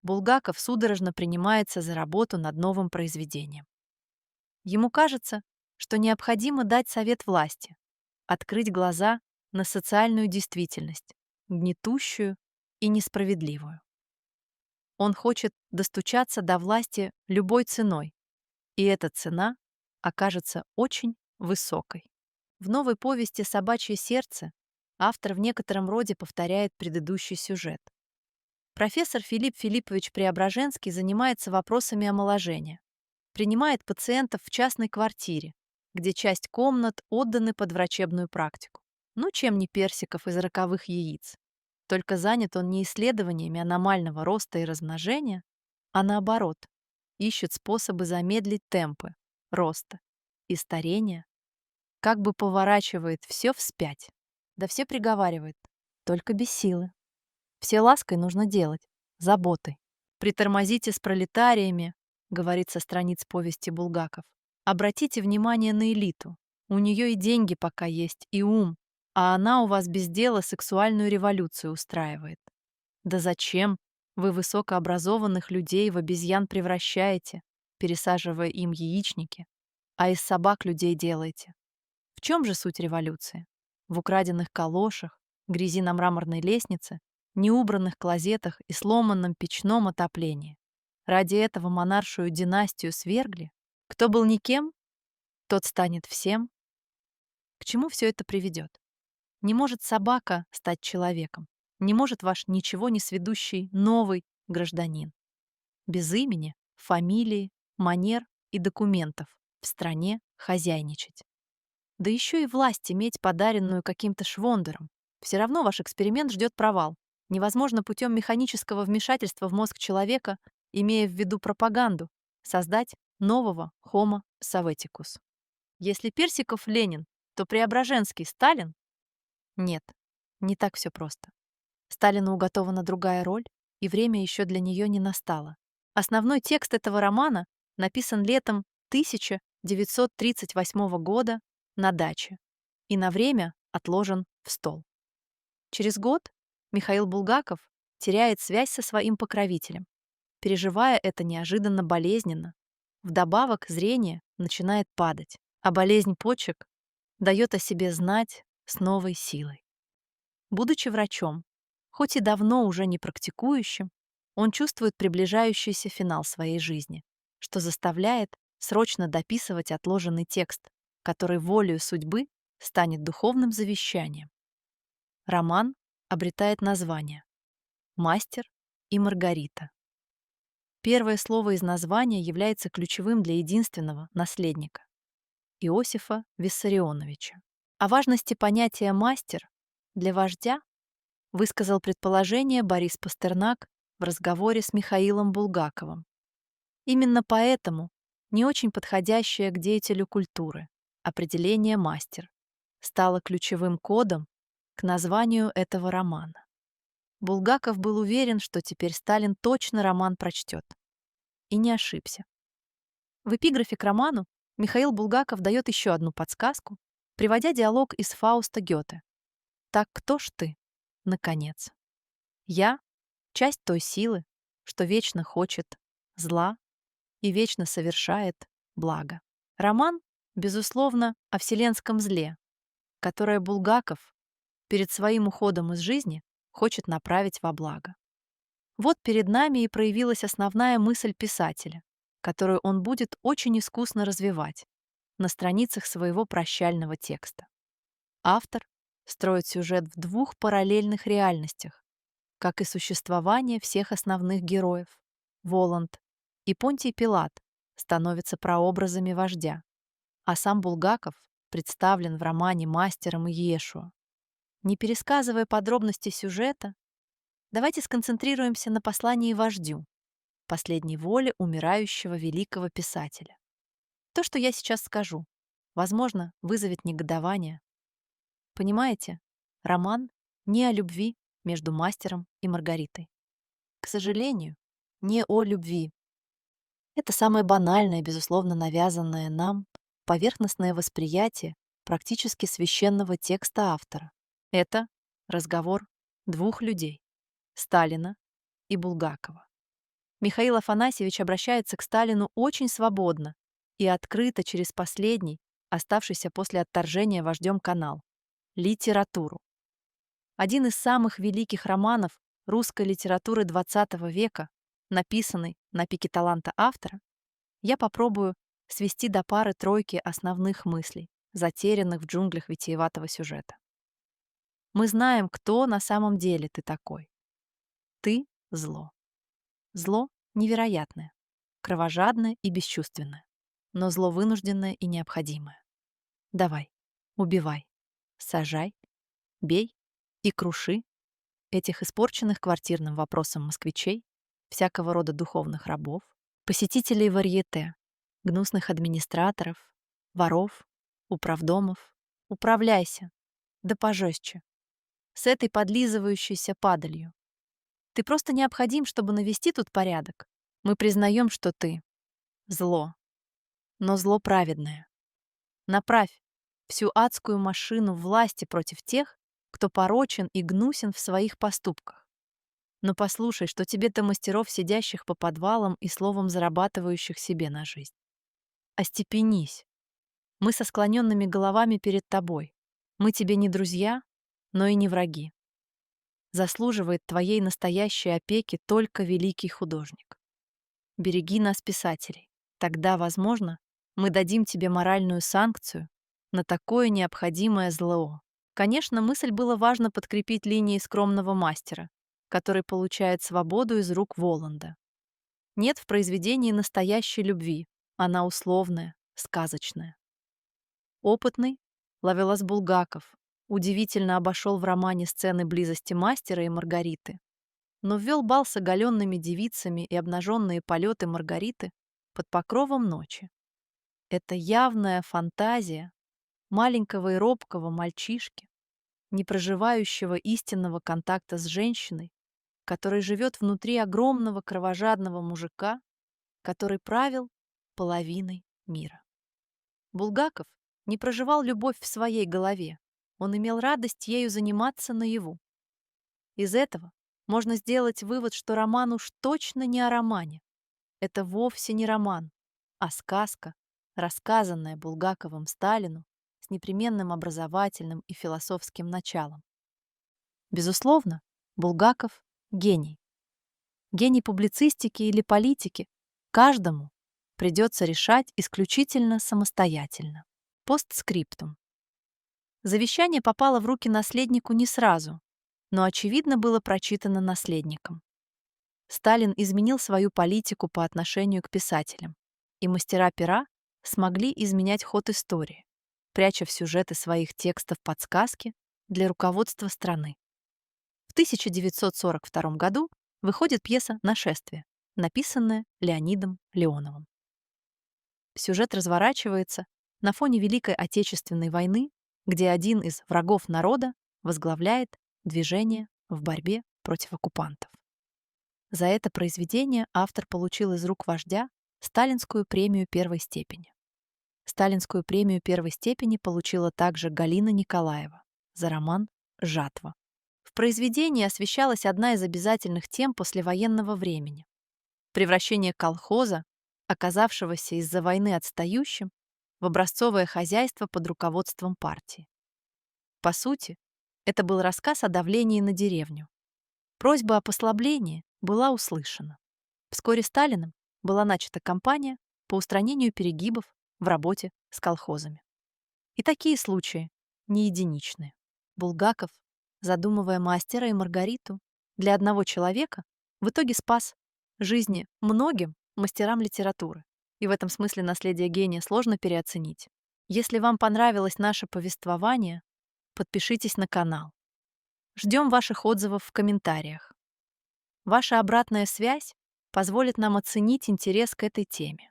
Булгаков судорожно принимается за работу над новым произведением. Ему кажется, что необходимо дать совет власти, открыть глаза на социальную действительность, гнетущую и несправедливую. Он хочет достучаться до власти любой ценой, и эта цена окажется очень высокой. В новой повести «Собачье сердце» автор в некотором роде повторяет предыдущий сюжет. Профессор Филипп Филиппович Преображенский занимается вопросами омоложения. Принимает пациентов в частной квартире, где часть комнат отданы под врачебную практику. Ну, чем не персиков из роковых яиц. Только занят он не исследованиями аномального роста и размножения, а наоборот, ищет способы замедлить темпы роста и старения, как бы поворачивает все вспять. Да все приговаривает, только без силы. Все лаской нужно делать, заботой. Притормозите с пролетариями, говорит со страниц повести Булгаков. Обратите внимание на элиту. У нее и деньги пока есть, и ум, а она у вас без дела сексуальную революцию устраивает. Да зачем вы высокообразованных людей в обезьян превращаете, пересаживая им яичники, а из собак людей делаете? В чем же суть революции? В украденных калошах, грязи на мраморной лестнице, неубранных клозетах и сломанном печном отоплении. Ради этого монаршую династию свергли? Кто был никем, тот станет всем. К чему все это приведет? Не может собака стать человеком. Не может ваш ничего не сведущий новый гражданин. Без имени, фамилии, манер и документов в стране хозяйничать. Да еще и власть иметь, подаренную каким-то швондером. Все равно ваш эксперимент ждет провал. Невозможно путем механического вмешательства в мозг человека, имея в виду пропаганду, создать нового Homo Советикус. Если Персиков Ленин, то Преображенский Сталин? Нет, не так все просто. Сталину уготована другая роль, и время еще для нее не настало. Основной текст этого романа написан летом 1938 года на даче и на время отложен в стол. Через год Михаил Булгаков теряет связь со своим покровителем, переживая это неожиданно болезненно. Вдобавок зрение начинает падать, а болезнь почек дает о себе знать с новой силой. Будучи врачом, хоть и давно уже не практикующим, он чувствует приближающийся финал своей жизни, что заставляет срочно дописывать отложенный текст, который волею судьбы станет духовным завещанием. Роман обретает название «Мастер и Маргарита». Первое слово из названия является ключевым для единственного наследника — Иосифа Виссарионовича. О важности понятия «мастер» для вождя высказал предположение Борис Пастернак в разговоре с Михаилом Булгаковым. Именно поэтому не очень подходящее к деятелю культуры определение «мастер» стало ключевым кодом к названию этого романа. Булгаков был уверен, что теперь Сталин точно роман прочтет. И не ошибся. В эпиграфе к роману Михаил Булгаков дает еще одну подсказку, приводя диалог из Фауста Гёте. «Так кто ж ты, наконец? Я — часть той силы, что вечно хочет зла и вечно совершает благо». Роман, безусловно, о вселенском зле, которое Булгаков перед своим уходом из жизни хочет направить во благо. Вот перед нами и проявилась основная мысль писателя, которую он будет очень искусно развивать на страницах своего прощального текста. Автор строит сюжет в двух параллельных реальностях, как и существование всех основных героев. Воланд и Понтий Пилат становятся прообразами вождя, а сам Булгаков представлен в романе мастером Иешуа. Не пересказывая подробности сюжета, давайте сконцентрируемся на послании вождю, последней воле умирающего великого писателя. То, что я сейчас скажу, возможно, вызовет негодование. Понимаете, роман не о любви между мастером и Маргаритой. К сожалению, не о любви. Это самое банальное, безусловно, навязанное нам поверхностное восприятие практически священного текста автора. Это разговор двух людей — Сталина и Булгакова. Михаил Афанасьевич обращается к Сталину очень свободно и открыто через последний, оставшийся после отторжения вождем канал — литературу. Один из самых великих романов русской литературы XX века, написанный на пике таланта автора, я попробую свести до пары-тройки основных мыслей, затерянных в джунглях витиеватого сюжета. Мы знаем, кто на самом деле ты такой. Ты — зло. Зло невероятное, кровожадное и бесчувственное, но зло вынужденное и необходимое. Давай, убивай, сажай, бей и круши этих испорченных квартирным вопросом москвичей, всякого рода духовных рабов, посетителей варьете, гнусных администраторов, воров, управдомов. Управляйся, да пожестче, с этой подлизывающейся падалью. Ты просто необходим, чтобы навести тут порядок. Мы признаем, что ты — зло, но зло праведное. Направь всю адскую машину власти против тех, кто порочен и гнусен в своих поступках. Но послушай, что тебе-то мастеров, сидящих по подвалам и словом зарабатывающих себе на жизнь. Остепенись. Мы со склоненными головами перед тобой. Мы тебе не друзья, но и не враги. Заслуживает твоей настоящей опеки только великий художник. Береги нас, писателей. Тогда, возможно, мы дадим тебе моральную санкцию на такое необходимое зло. Конечно, мысль было важно подкрепить линией скромного мастера, который получает свободу из рук Воланда. Нет в произведении настоящей любви, она условная, сказочная. Опытный Ловелас Булгаков удивительно обошел в романе сцены близости мастера и Маргариты, но ввел бал с оголенными девицами и обнаженные полеты Маргариты под покровом ночи. Это явная фантазия маленького и робкого мальчишки, не проживающего истинного контакта с женщиной, который живет внутри огромного кровожадного мужика, который правил половиной мира. Булгаков не проживал любовь в своей голове, он имел радость ею заниматься наяву. Из этого можно сделать вывод, что роман уж точно не о романе. Это вовсе не роман, а сказка, рассказанная Булгаковым Сталину с непременным образовательным и философским началом. Безусловно, Булгаков — гений. Гений публицистики или политики каждому придется решать исключительно самостоятельно. Постскриптум. Завещание попало в руки наследнику не сразу, но, очевидно, было прочитано наследником. Сталин изменил свою политику по отношению к писателям, и мастера пера смогли изменять ход истории, пряча в сюжеты своих текстов подсказки для руководства страны. В 1942 году выходит пьеса «Нашествие», написанная Леонидом Леоновым. Сюжет разворачивается на фоне Великой Отечественной войны, где один из врагов народа возглавляет движение в борьбе против оккупантов. За это произведение автор получил из рук вождя Сталинскую премию первой степени. Сталинскую премию первой степени получила также Галина Николаева за роман «Жатва». В произведении освещалась одна из обязательных тем послевоенного времени — превращение колхоза, оказавшегося из-за войны отстающим, в образцовое хозяйство под руководством партии. По сути, это был рассказ о давлении на деревню. Просьба о послаблении была услышана. Вскоре Сталиным была начата кампания по устранению перегибов в работе с колхозами. И такие случаи не единичные. Булгаков, задумывая «Мастера и Маргариту», для одного человека в итоге спас жизни многим мастерам литературы. И в этом смысле наследие гения сложно переоценить. Если вам понравилось наше повествование, подпишитесь на канал. Ждем ваших отзывов в комментариях. Ваша обратная связь позволит нам оценить интерес к этой теме.